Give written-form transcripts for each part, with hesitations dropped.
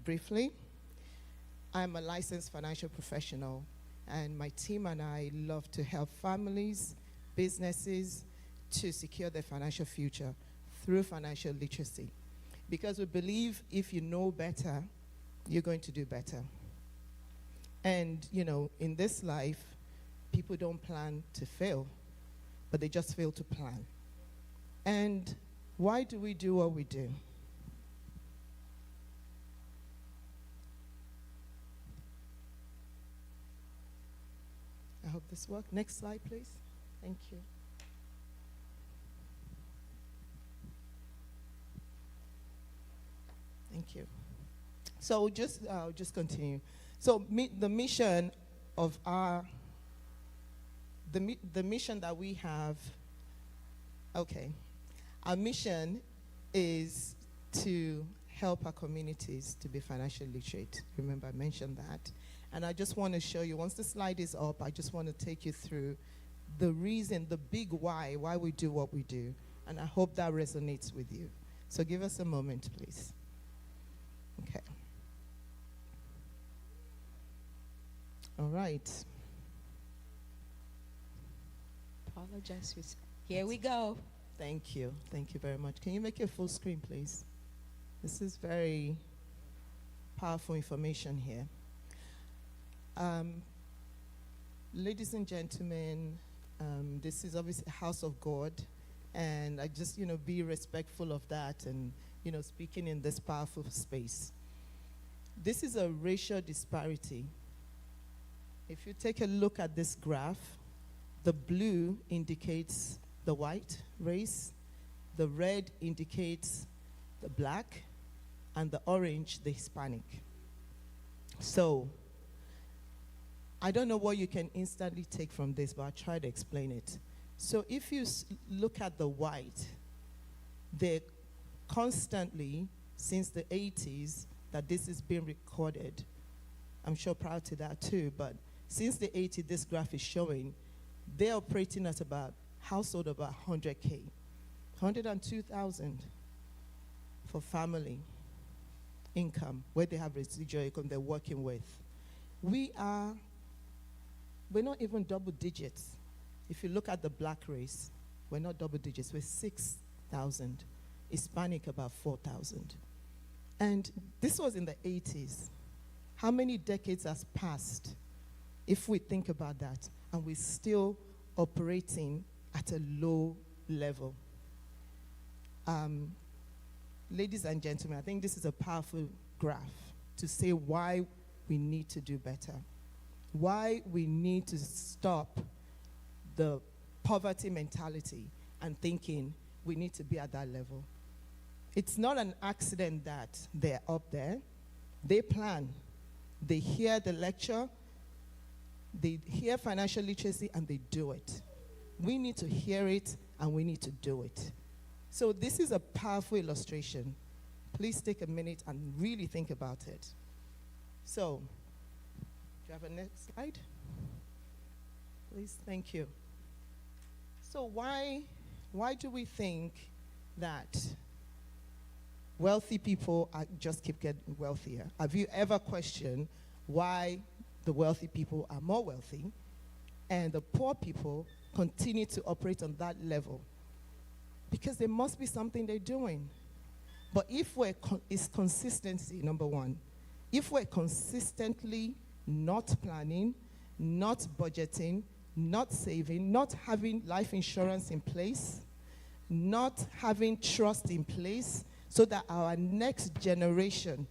Briefly, I'm a licensed financial professional, and my team and I love to help families, businesses to secure their financial future through financial literacy. Because we believe if you know better, you're going to do better. And, in this life, people don't plan to fail, but they just fail to plan. And why do we do what we do? I hope this works. Next slide, please. Thank you. Thank you. So just continue. So the mission of the mission that we have. Okay, our mission is to help our communities to be financially literate. Remember, I mentioned that. And I just want to show you, once the slide is up, I just want to take you through the reason, the big why we do what we do. And I hope that resonates with you. So give us a moment, please. Okay. All right. Apologize. Here we go. Thank you. Thank you very much. Can you make it full screen, please? This is very powerful information here. Ladies and gentlemen, this is obviously a house of God, and I just, be respectful of that and, speaking in this powerful space. This is a racial disparity. If you take a look at this graph, the blue indicates the white race, the red indicates the black, and the orange, the Hispanic. So, I don't know what you can instantly take from this, but I'll try to explain it. So if you look at the white, they're constantly, since the 80s, that this is being recorded. I'm sure prior to that too, but since the 80s, this graph is showing, they're operating at about household about 100K, 102,000 for family income, where they have residual income they're working with. We're not even double digits. If you look at the black race, we're not double digits. We're 6,000. Hispanic, about 4,000. And this was in the 80s. How many decades has passed, if we think about that, and we're still operating at a low level? Ladies and gentlemen, I think this is a powerful graph to say why we need to do better. Why we need to stop the poverty mentality and thinking we need to be at that level. It's not an accident that they're up there. They plan. They hear the lecture. They hear financial literacy and they do it. We need to hear it and we need to do it. So this is a powerful illustration. Please take a minute and really think about it. So, do you have a next slide? Please, thank you. So why do we think that wealthy people just keep getting wealthier? Have you ever questioned why the wealthy people are more wealthy and the poor people continue to operate on that level? Because there must be something they're doing. But if it's consistency, number one. If we're consistently not planning, not budgeting, not saving, not having life insurance in place, not having trust in place, so that our next generation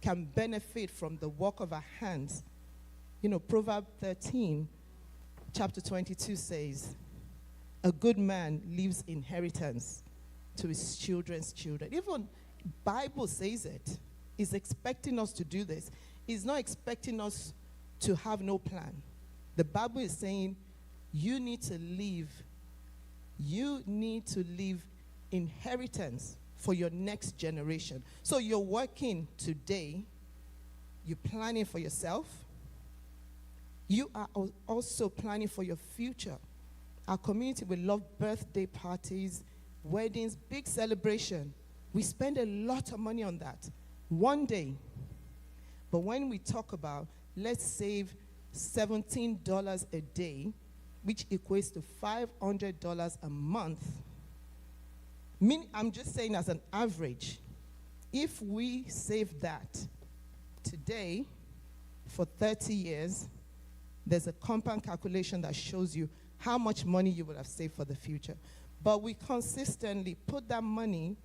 can benefit from the work of our hands. Proverbs 13, chapter 22 says, a good man leaves inheritance to his children's children. Even Bible says it. He's expecting us to do this. He's not expecting us to have no plan. The Bible is saying you need to leave inheritance for your next generation. So you're working today, you're planning for yourself, you are also planning for your future. Our community will love birthday parties, weddings, big celebration. We spend a lot of money on that. One day. But when we talk about, let's save $17 a day, which equates to $500 a month. I'm just saying as an average, if we save that today for 30 years, there's a compound calculation that shows you how much money you would have saved for the future. But we consistently put that money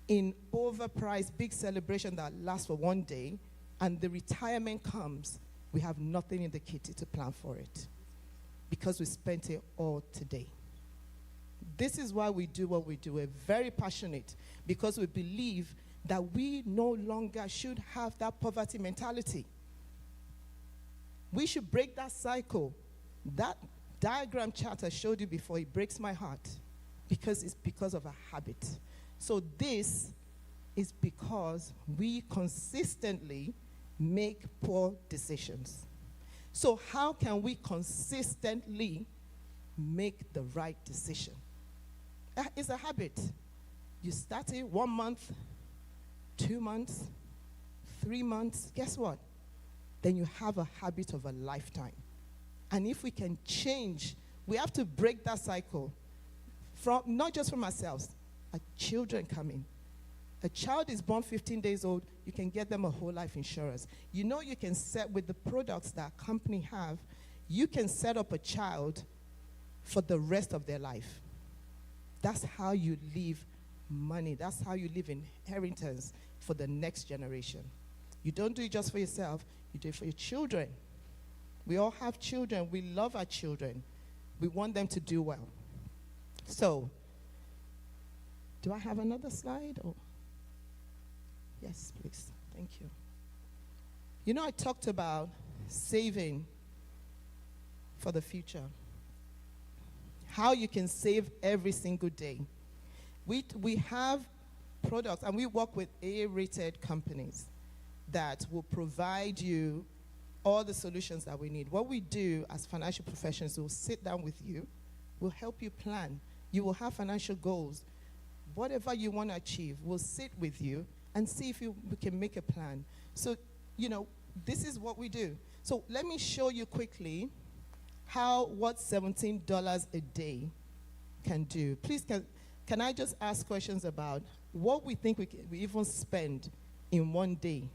in overpriced big celebration that lasts for one day, and the retirement comes, we have nothing in the kitty to plan for it because we spent it all today. This is why we do what we do. We're very passionate because we believe that we no longer should have that poverty mentality. We should break that cycle. That diagram chart I showed you before, it breaks my heart because it's because of a habit. So this is because we consistently make poor decisions. So how can we consistently make the right decision? It's a habit. You start it 1 month, 2 months, 3 months. Guess what? Then you have a habit of a lifetime. And if we can change, we have to break that cycle. From not just from ourselves, our children come in. A child is born 15 days old, you can get them a whole life insurance. You know you can set with the products that a company have, you can set up a child for the rest of their life. That's how you leave money. That's how you leave inheritance for the next generation. You don't do it just for yourself, you do it for your children. We all have children. We love our children. We want them to do well. So, do I have another slide? Or? Yes, please. Thank you. You know, I talked about saving for the future. How you can save every single day. We have products, and we work with A-rated companies that will provide you all the solutions that we need. What we do as financial professionals, we'll sit down with you, we'll help you plan. You will have financial goals. Whatever you want to achieve, we'll sit with you and see if we can make a plan. So, you know, this is what we do. So let me show you quickly what $17 a day can do. Please, can I just ask questions about what we think we even spend in one day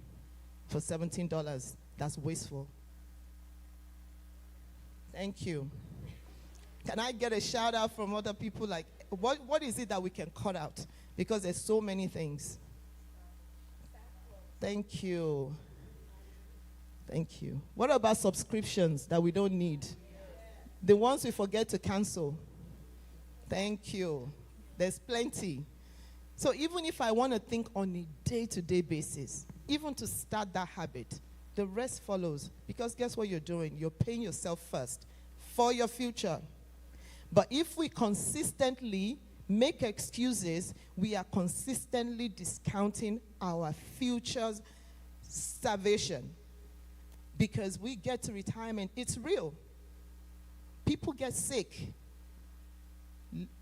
for $17 that's wasteful? Thank you. Can I get a shout out from other people? Like, what is it that we can cut out? Because there's so many things. Thank you. Thank you. What about subscriptions that we don't need? The ones we forget to cancel. Thank you. There's plenty. So even if I want to think on a day-to-day basis, even to start that habit, the rest follows. Because guess what you're doing? You're paying yourself first for your future. But if we consistently make excuses, we are consistently discounting our future's salvation. Because we get to retirement, it's real. People get sick.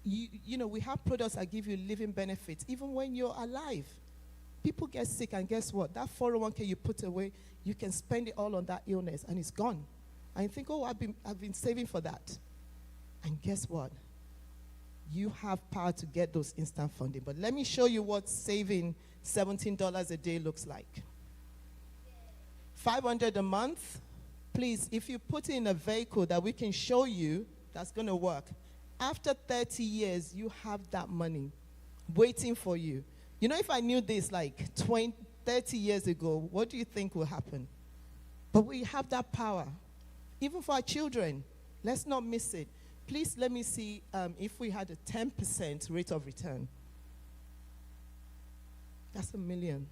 You know, we have products that give you living benefits, even when you're alive. People get sick, and guess what? That 401k you put away, you can spend it all on that illness, and it's gone. And you think, oh, I've been saving for that. And guess what? You have power to get those instant funding. But let me show you what saving $17 a day looks like. $500 a month. Please, if you put it in a vehicle that we can show you that's going to work, after 30 years, you have that money waiting for you. You know, if I knew this like 30 years ago, what do you think will happen? But we have that power. Even for our children, let's not miss it. Please let me see if we had a 10% rate of return. That's $1 million.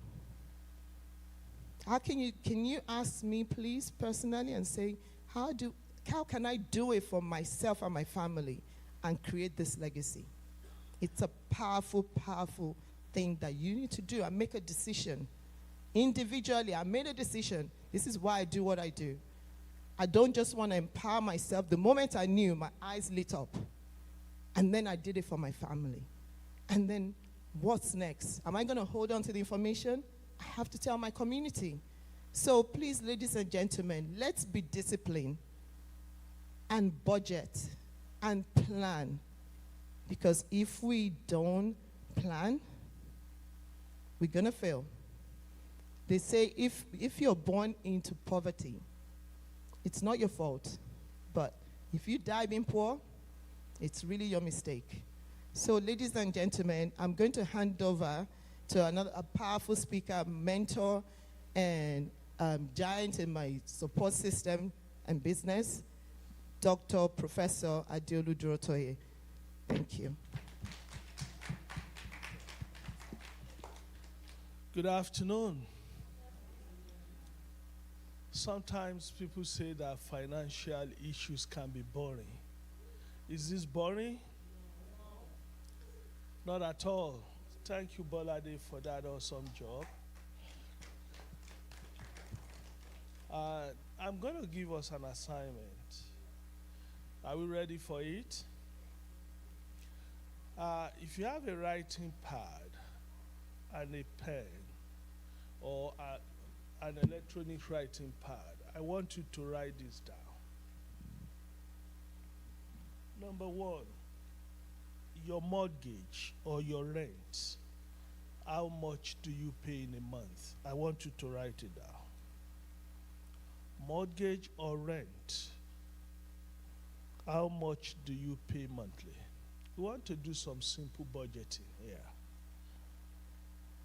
Can you ask me, please, personally, and say, how can I do it for myself and my family and create this legacy? It's a powerful, powerful thing that you need to do and make a decision. Individually, I made a decision. This is why I do what I do. I don't just want to empower myself. The moment I knew, my eyes lit up. And then I did it for my family. And then What's next? Am I going to hold on to the information? I have to tell my community. So please, ladies and gentlemen, let's be disciplined and budget and plan. Because if we don't plan, we're going to fail. They say if you're born into poverty, it's not your fault. But if you die being poor, it's really your mistake. So, ladies and gentlemen, I'm going to hand over to a powerful speaker, mentor, and giant in my support system and business, Dr. Professor Adeolu Durotoye. Thank you. Good afternoon. Sometimes people say that financial issues can be boring. Is this boring? Not at all. Thank you, Bolade, for that awesome job. I'm going to give us an assignment. Are we ready for it? If you have a writing pad and a pen or an electronic writing pad, I want you to write this down. Number one, your mortgage or your rent. How much do you pay in a month? I want you to write it down. Mortgage or rent. How much do you pay monthly? We want to do some simple budgeting here.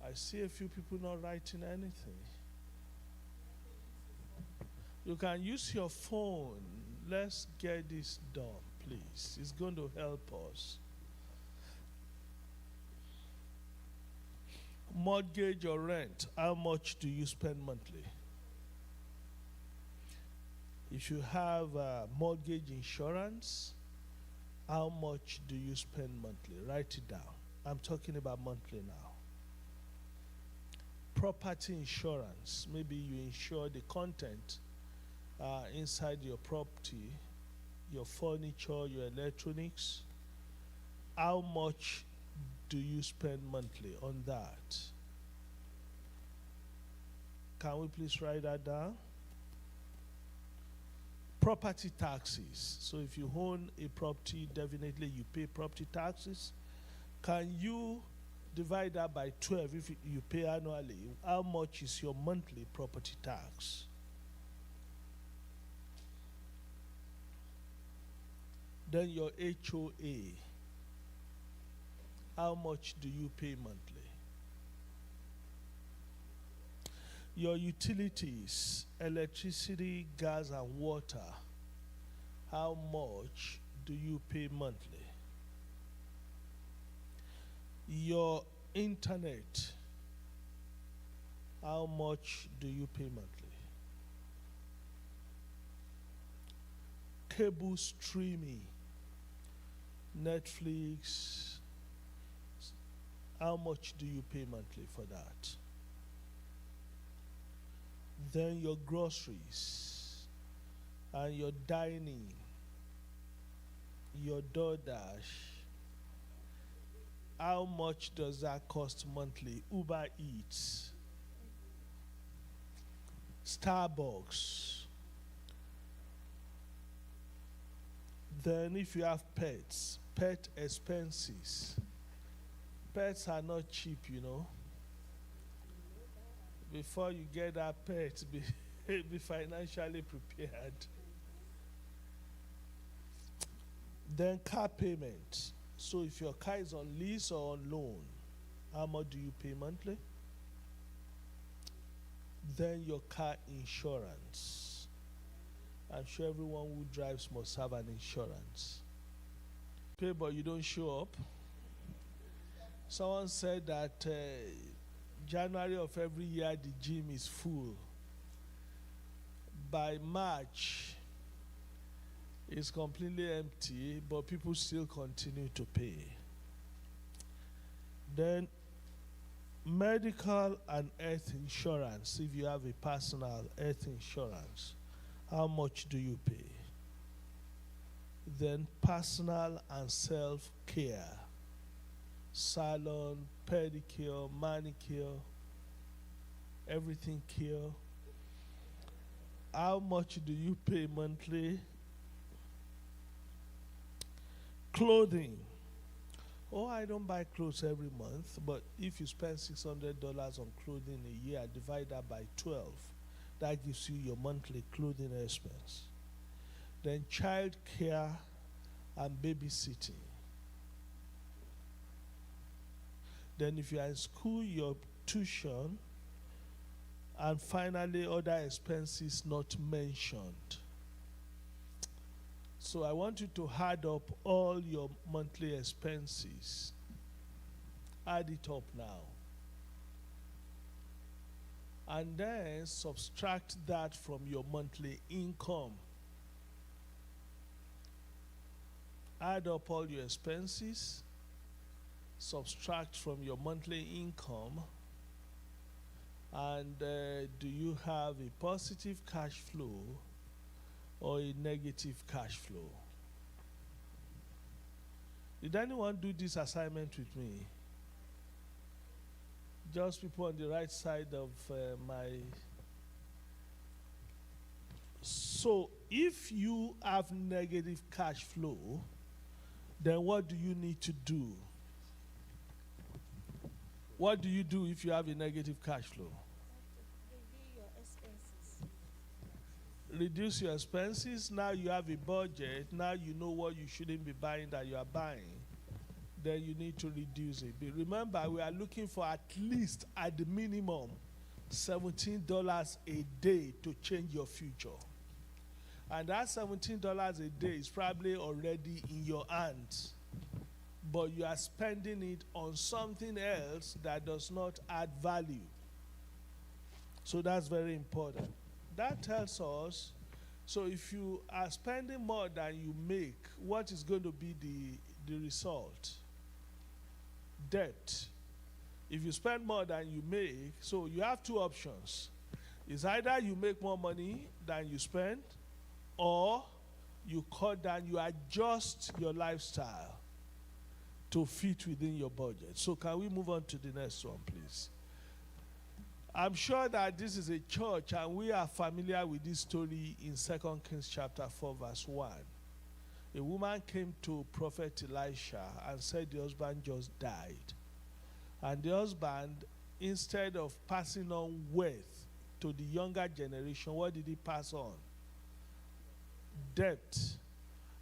I see a few people not writing anything. You can use your phone. Let's get this done, please. It's going to help us. Mortgage or rent, how much do you spend monthly? If you have mortgage insurance, how much do you spend monthly? Write it down. I'm talking about monthly now. Property insurance, maybe you insure the content inside your property, your furniture, your electronics. How much do you spend monthly on that? Can we please write that down? Property taxes. So if you own a property, definitely you pay property taxes. Can you divide that by 12 if you pay annually? How much is your monthly property tax? Then your HOA. How much do you pay monthly? Your utilities, electricity, gas, and water. How much do you pay monthly? Your internet. How much do you pay monthly? Cable streaming, Netflix. How much do you pay monthly for that? Then your groceries and your dining, your DoorDash. How much does that cost monthly? Uber Eats, Starbucks. Then if you have pets, pet expenses. Pets are not cheap, you know. Before you get that pet, be financially prepared. Then car payment. So if your car is on lease or on loan, how much do you pay monthly? Then your car insurance. I'm sure everyone who drives must have an insurance. Pay but you don't show up. Someone said that January of every year the gym is full. By March, it's completely empty, but people still continue to pay. Then medical and health insurance, if you have a personal health insurance, how much do you pay? Then personal and self-care. salon, pedicure, manicure, everything cure. How much do you pay monthly? Clothing. Oh, I don't buy clothes every month, but if you spend $600 on clothing a year, divide that by 12, that gives you your monthly clothing expense. Then child care and babysitting. Then if you are in school, your tuition, and finally other expenses not mentioned. So I want you to add up all your monthly expenses. Add it up now. And then subtract that from your monthly income. Add up all your expenses, subtract from your monthly income, and do you have a positive cash flow or a negative cash flow? Did anyone do this assignment with me? Just people on the right side of my... So if you have negative cash flow, then what do you need to do? What do you do if you have a negative cash flow? Reduce your expenses. Now you have a budget. Now you know what you shouldn't be buying that you are buying. Then you need to reduce it. But remember, we are looking for at least, at the minimum, $17 a day to change your future. And that $17 a day is probably already in your hands, but you are spending it on something else that does not add value. So that's very important. That tells us, so if you are spending more than you make, what is going to be the result? Debt. If you spend more than you make, so you have two options. It's either you make more money than you spend, or you cut down, you adjust your lifestyle to fit within your budget. So can we move on to the next one, please? I'm sure that this is a church, and we are familiar with this story in 2 Kings chapter 4, verse 1. A woman came to Prophet Elisha and said the husband just died. And the husband, instead of passing on wealth to the younger generation, what did he pass on? Debt.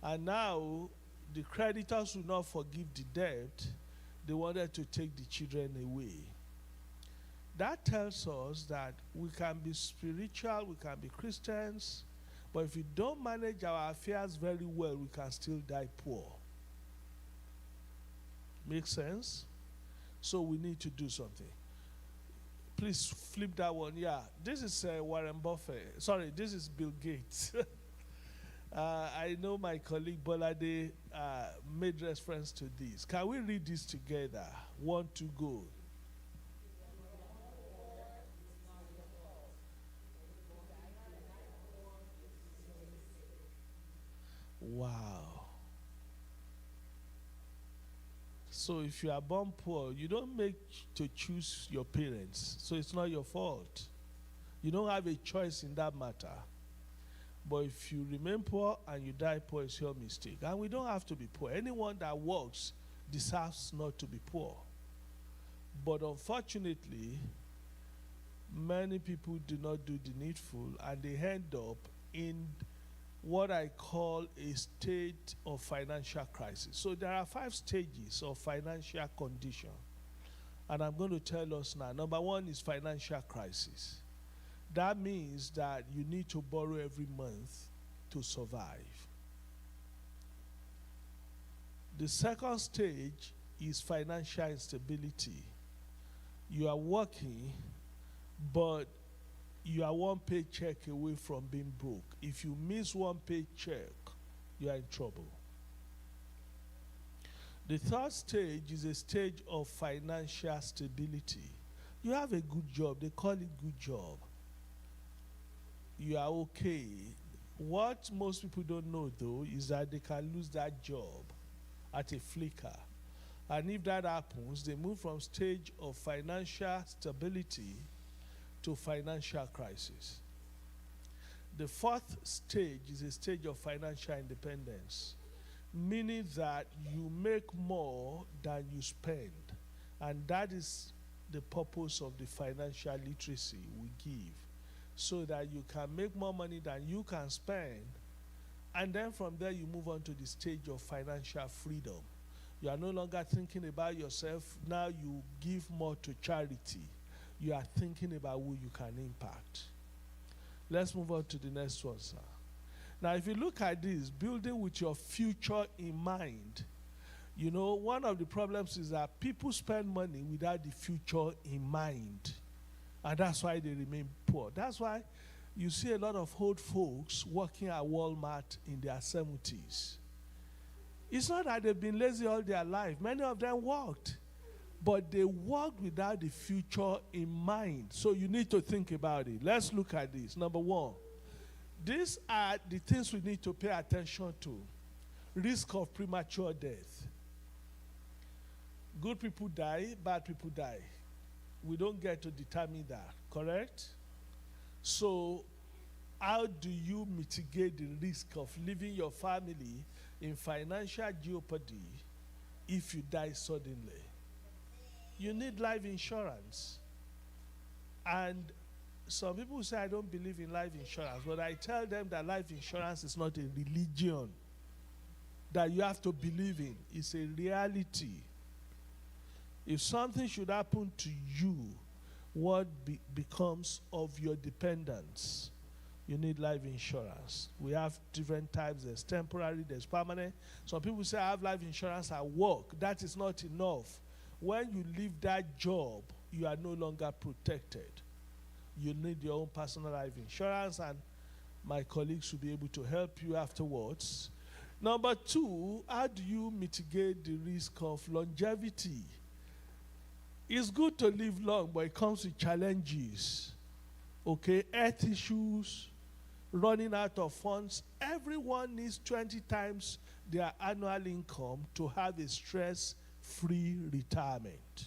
And now the creditors will not forgive the debt. They wanted to take the children away. That tells us that we can be spiritual, we can be Christians, but if we don't manage our affairs very well, we can still die poor. Make sense? So we need to do something. Please flip that one. Yeah, this is Warren Buffett. Sorry, this is Bill Gates. I know my colleague Bolade made reference to this. Can we read this together? 1, 2, go. Wow. So if you are born poor, you don't make to choose your parents. So it's not your fault. You don't have a choice in that matter. But if you remain poor and you die poor, it's your mistake. And we don't have to be poor. Anyone that works deserves not to be poor. But unfortunately, many people do not do the needful, and they end up in what I call a state of financial crisis. So there are 5 stages of financial condition. And I'm going to tell us now. Number 1 is financial crisis. That means that you need to borrow every month to survive. The second stage is financial instability. You are working, but you are one paycheck away from being broke. If you miss one paycheck, you are in trouble. The third stage is a stage of financial stability. You have a good job. They call it good job. You are okay. What most people don't know, though, is that they can lose that job at a flicker. And if that happens, they move from stage of financial stability to financial crisis. The fourth stage is a stage of financial independence, meaning that you make more than you spend. And that is the purpose of the financial literacy we give, so that you can make more money than you can spend. And then from there, you move on to the stage of financial freedom. You are no longer thinking about yourself. Now you give more to charity. You are thinking about who you can impact. Let's move on to the next one, sir. Now, if you look at this, building with your future in mind, you know, one of the problems is that people spend money without the future in mind. And that's why they remain poor. That's why you see a lot of old folks working at Walmart in their 70s. It's not that they've been lazy all their life. Many of them worked. But they worked without the future in mind. So you need to think about it. Let's look at this. Number one, these are the things we need to pay attention to. Risk of premature death. Good people die, bad people die. We don't get to determine that, correct? So how do you mitigate the risk of leaving your family in financial jeopardy if you die suddenly? You need life insurance. And some people say, I don't believe in life insurance, but I tell them that life insurance is not a religion that you have to believe in. It's a reality. If something should happen to you, what becomes of your dependents? You need life insurance. We have different types. There's temporary, there's permanent. Some people say, I have life insurance at work. That is not enough. When you leave that job, you are no longer protected. You need your own personal life insurance, and my colleagues will be able to help you afterwards. Number two, how do you mitigate the risk of longevity? It's good to live long, but it comes with challenges. Okay, health issues, running out of funds. Everyone needs 20 times their annual income to have a stress-free retirement.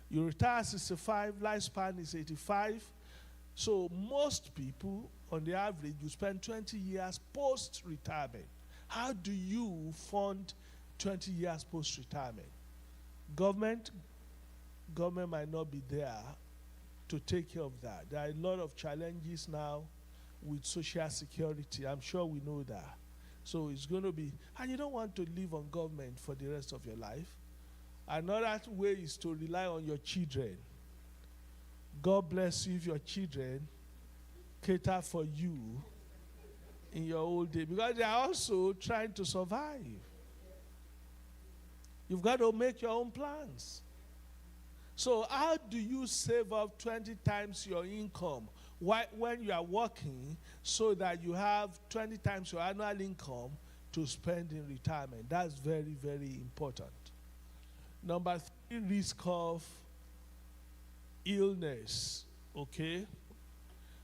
You retire at 65, lifespan is 85. So most people, on the average, you spend 20 years post-retirement. How do you fund 20 years post-retirement? Government might not be there to take care of that. There are a lot of challenges now with social security. I'm sure we know that. So it's going to be, and you don't want to live on government for the rest of your life. Another way is to rely on your children. God bless you if your children cater for you in your old age, because they are also trying to survive. You've got to make your own plans. So how do you save up 20 times your income when you are working so that you have 20 times your annual income to spend in retirement? That's very, very important. Number three, risk of illness. Okay?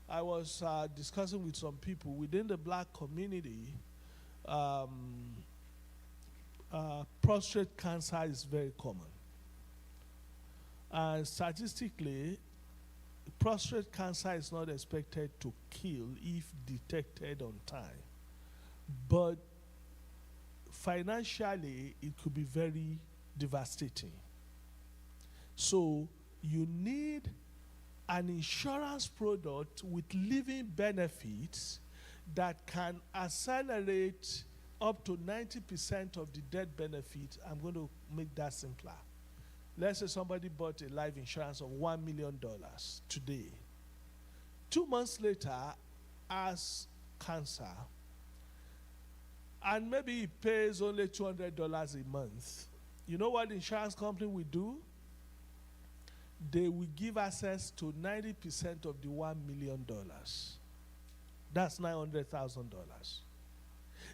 I was discussing with some people within the black community. Prostate cancer is very common. And statistically, prostate cancer is not expected to kill if detected on time. But financially, it could be very devastating. So you need an insurance product with living benefits that can accelerate up to 90% of the death benefit. I'm going to make that simpler. Let's say somebody bought a life insurance of $1 million today. 2 months later, has cancer, and maybe he pays only $200 a month. You know what the insurance company will do? They will give access to 90% of the $1 million. That's $900,000.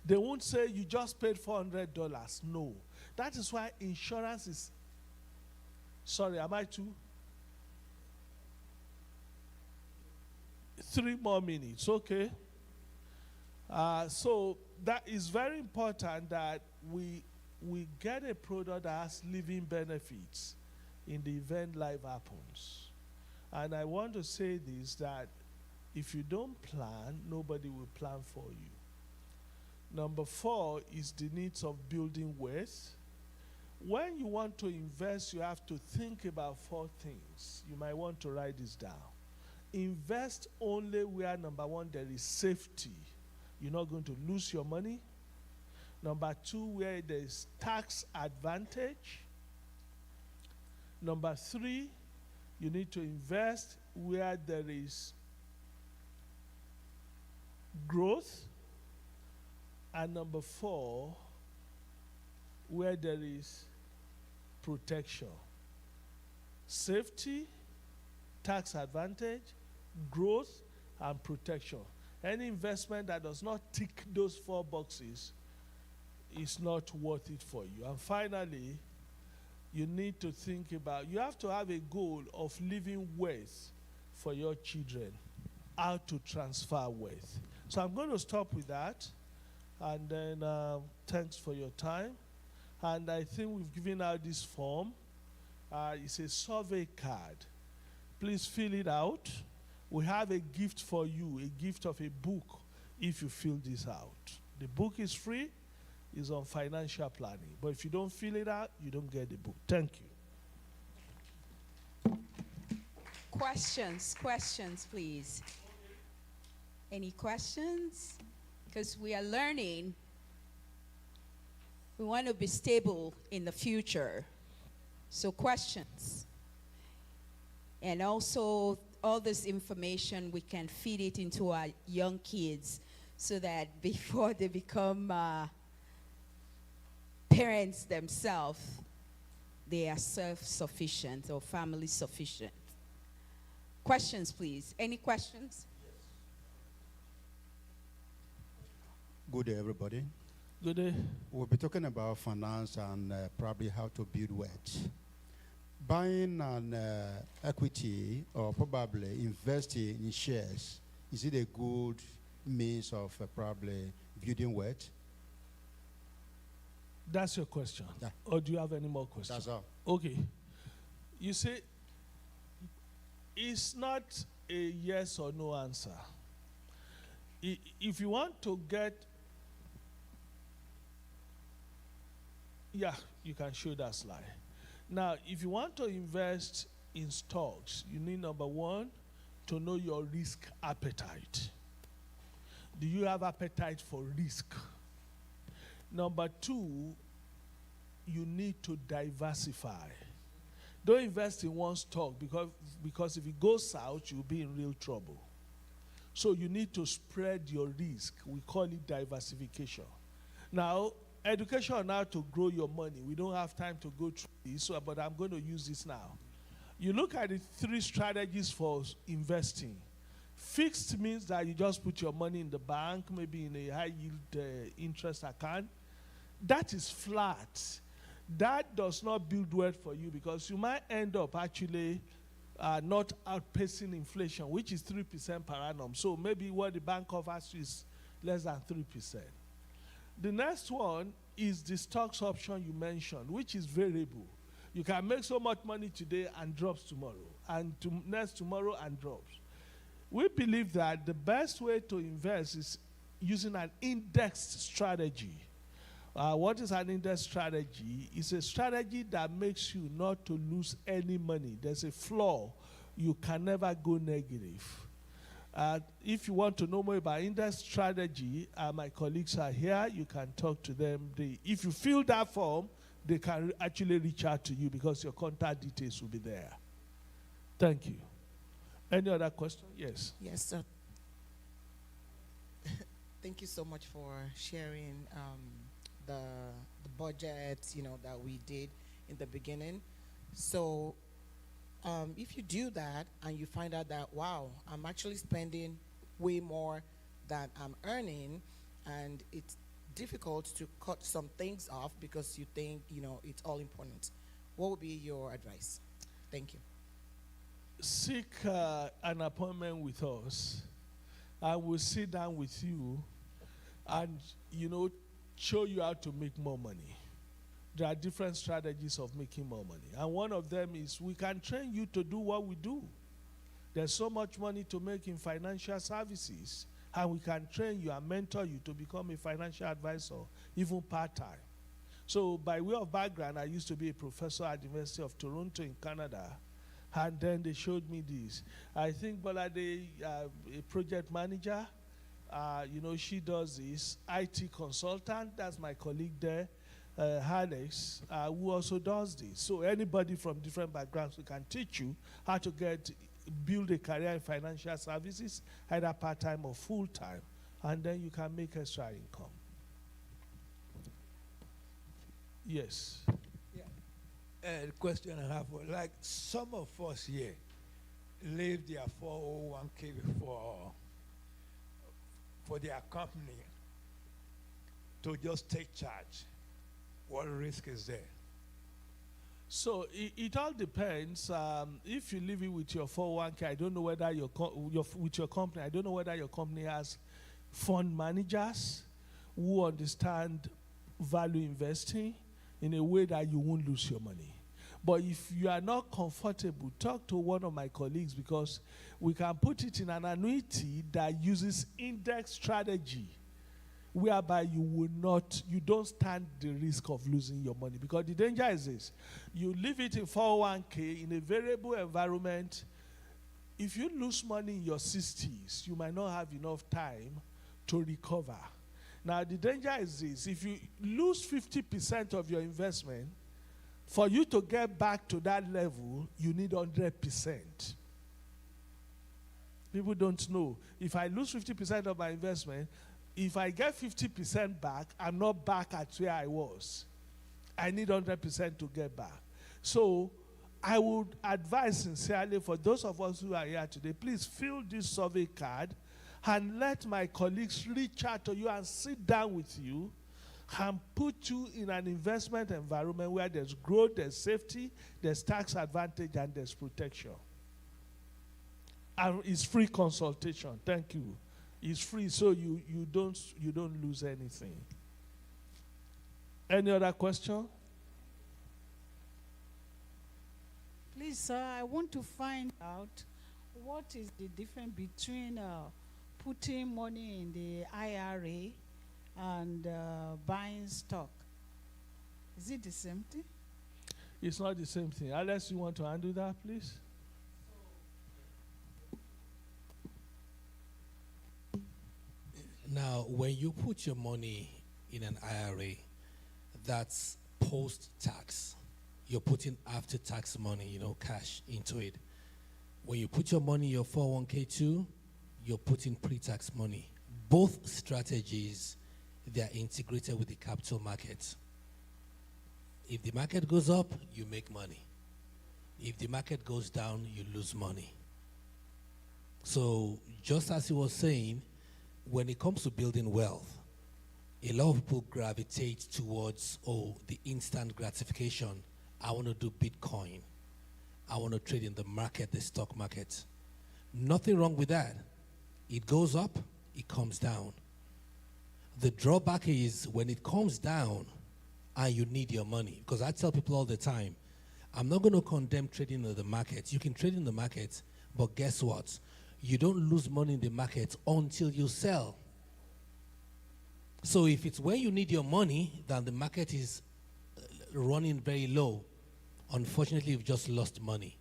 They won't say you just paid $400. No. That is why insurance is... Sorry, am I too? 3 more minutes, okay. So that is very important that we we get a product that has living benefits in the event life happens. And I want to say this, that if you don't plan, nobody will plan for you. Number 4 is the needs of building wealth. When you want to invest, you have to think about 4 things. You might want to write this down. Invest only where, number 1, there is safety. You're not going to lose your money. Number 2, where there is tax advantage. Number 3, you need to invest where there is growth. And number 4, where there is protection. Safety, tax advantage, growth, and protection. Any investment that does not tick those 4 boxes is not worth it for you. And finally, you need to think about, you have to have a goal of leaving wealth for your children, how to transfer wealth. So I'm going to stop with that. And then thanks for your time. And I think we've given out this form. It's a survey card. Please fill it out. We have a gift for you, a gift of a book if you fill this out. The book is free. It's on financial planning. But if you don't fill it out, you don't get the book. Thank you. Questions, please. Any questions? Because we are learning. We want to be stable in the future. So questions. And also, all this information, we can feed it into our young kids so that before they become parents themselves, they are self-sufficient or family sufficient. Questions, please. Any questions? Good day, everybody. Good day. We'll be talking about finance and probably how to build wealth. Buying an equity or probably investing in shares, is it a good means of probably building wealth? That's your question. Yeah. Or do you have any more questions? That's all. Okay. You see, it's not a yes or no answer. If you want to get, yeah, you can show that slide. Now, if you want to invest in stocks, you need, number 1, to know your risk appetite. Do you have appetite for risk? Number 2, you need to diversify. Don't invest in one stock because if it goes south, you'll be in real trouble. So you need to spread your risk. We call it diversification. Now, education on how to grow your money. We don't have time to go through this, but I'm going to use this now. You look at the 3 strategies for investing. Fixed means that you just put your money in the bank, maybe in a high-yield interest account. That is flat. That does not build wealth for you because you might end up actually not outpacing inflation, which is 3% per annum. So maybe what the bank offers you is less than 3%. The next one is the stocks option you mentioned, which is variable. You can make so much money today and drops tomorrow, and next tomorrow and drops. We believe that the best way to invest is using an indexed strategy. What is an index strategy? It's a strategy that makes you not to lose any money. There's a flaw. You can never go negative. If you want to know more about index strategy, my colleagues are here. You can talk to them. If you fill that form, they can actually reach out to you because your contact details will be there. Thank you. Any other question? Yes. Yes, sir. Thank you so much for sharing the budget, that we did in the beginning. So if you do that and you find out that, wow, I'm actually spending way more than I'm earning, and it's difficult to cut some things off because you think, it's all important, what would be your advice? Thank you. Seek an appointment with us. I will sit down with you and, show you how to make more money. there are different strategies of making more money. And one of them is we can train you to do what we do. There's so much money to make in financial services, and we can train you and mentor you to become a financial advisor, even part-time. So by way of background, I used to be a professor at the University of Toronto in Canada, and then they showed me this. I think Bolade, a project manager, she does this. IT consultant, that's my colleague there, Alex, who also does this. So anybody from different backgrounds, we can teach you how to build a career in financial services, either part-time or full-time, and then you can make extra income. Yes. The question I have, like some of us here leave their 401k for their company to just take charge. What risk is there? So it all depends. If you leave it with your 401k, I don't know whether with your company, I don't know whether your company has fund managers who understand value investing in a way that you won't lose your money. But if you are not comfortable, talk to one of my colleagues, because we can put it in an annuity that uses index strategy, whereby you don't stand the risk of losing your money. Because the danger is this: you leave it in 401k in a variable environment. If you lose money in your 60s, you might not have enough time to recover. Now the danger is this: if you lose 50% of your investment, for you to get back to that level, you need 100%. People don't know. If I lose 50% of my investment, if I get 50% back, I'm not back at where I was. I need 100% to get back. So I would advise sincerely for those of us who are here today, please fill this survey card and let my colleagues reach out to you and sit down with you and put you in an investment environment where there's growth, there's safety, there's tax advantage, and there's protection. And it's free consultation. Thank you. It's free, so you don't lose anything. Any other question? Please, sir, I want to find out what is the difference between putting money in the IRA and buying stock. Is it the same thing? It's not the same thing. Unless you want to handle that, please. Now, when you put your money in an IRA, that's post-tax. You're putting after-tax money, cash into it. When you put your money in your 401k too, you're putting pre-tax money. Both strategies, they are integrated with the capital market. If the market goes up, you make money. If the market goes down, you lose money. So, just as he was saying, when it comes to building wealth, a lot of people gravitate towards, the instant gratification. I want to do Bitcoin. I want to trade in the market, the stock market. Nothing wrong with that. It goes up, it comes down. The drawback is when it comes down and you need your money. Because I tell people all the time, I'm not going to condemn trading in the market. You can trade in the market, but guess what? You don't lose money in the market until you sell. So if it's when you need your money, then the market is running very low. Unfortunately, you've just lost money.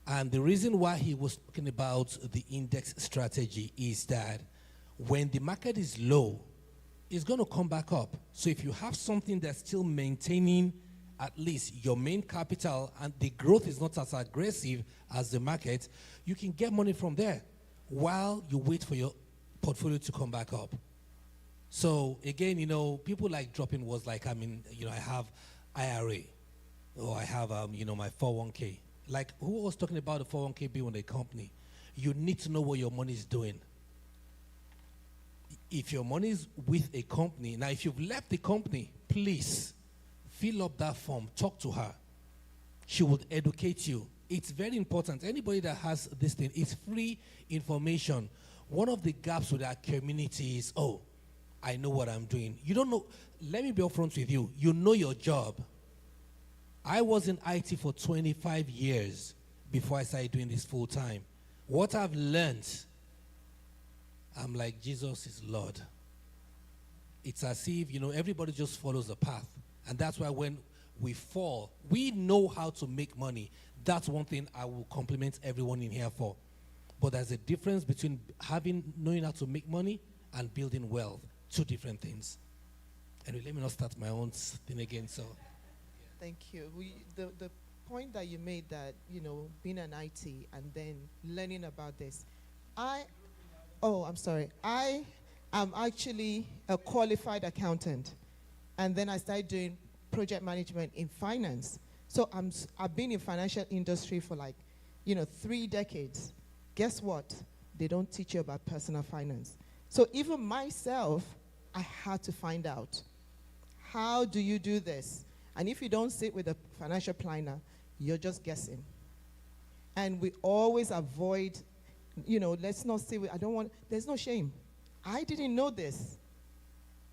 And the reason why he was talking about the index strategy is that when the market is low, it's going to come back up. So if you have something that's still maintaining at least your main capital and the growth is not as aggressive as the market, you can get money from there while you wait for your portfolio to come back up. So again, people like dropping was like, I have IRA or I have, my 401k. Like who was talking about the 401k being in a company? You need to know what your money is doing. If your money is with a company, now if you've left the company, please fill up that form, talk to her. She will educate you. It's very important. Anybody that has this thing, it's free information. One of the gaps with our community is, I know what I'm doing. You don't know. Let me be upfront with you. You know your job. I was in IT for 25 years before I started doing this full time. What I've learned, I'm like, Jesus is Lord. It's as if, everybody just follows a path. And that's why when we fall, we know how to make money. That's one thing I will compliment everyone in here for. But there's a difference between knowing how to make money and building wealth. Two different things. Anyway, let me not start my own thing again. So, Thank you. The point that you made that, being an IT and then learning about this. I'm sorry. I am actually a qualified accountant. And then I started doing project management in finance. So I've been in financial industry for 3 decades. Guess what? They don't teach you about personal finance. So even myself, I had to find out, how do you do this? And if you don't sit with a financial planner, you're just guessing. And we always avoid, let's not sit with, there's no shame. I didn't know this.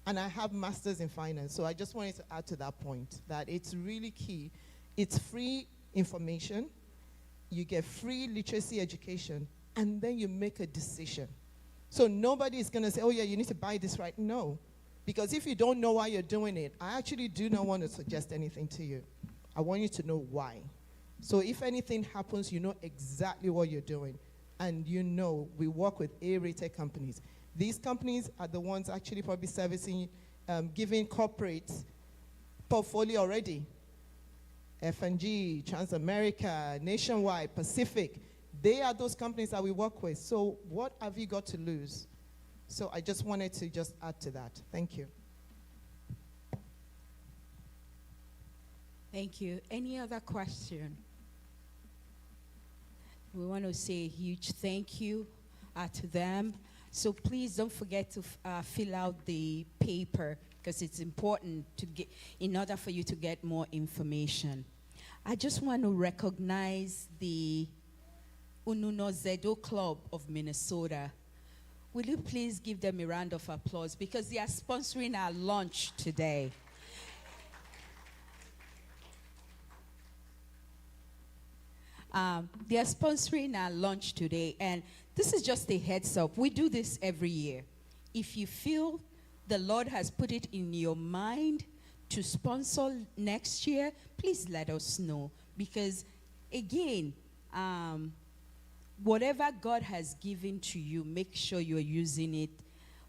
And I have masters in finance. So I just wanted to add to that point, that it's really key. It's free information. You get free literacy education, and then you make a decision. So nobody is going to say, oh, yeah, you need to buy this right. No. Because if you don't know why you're doing it, I actually do not want to suggest anything to you. I want you to know why. So if anything happens, you know exactly what you're doing. And we work with A-rated companies. These companies are the ones actually probably servicing, giving corporates portfolio already. F&G, Transamerica, Nationwide, Pacific. They are those companies that we work with. So what have you got to lose? So I just wanted to just add to that. Thank you. Thank you. Any other question? We want to say a huge thank you to them. So please don't forget to fill out the paper, because it's important in order for you to get more information. I just want to recognize the Ununo Zedo Club of Minnesota. Will you please give them a round of applause, because they are sponsoring our lunch today. They are sponsoring our lunch today, and this is just a heads up. We do this every year. If you feel the Lord has put it in your mind to sponsor next year, please let us know. Because, again, whatever God has given to you, make sure you're using it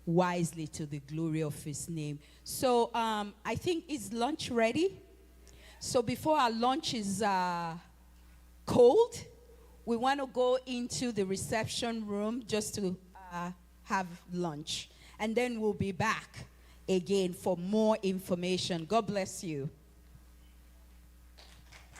wisely to the glory of His name. So I think, is lunch ready? So before our lunch is cold, we want to go into the reception room just to have lunch. And then we'll be back again for more information. God bless you.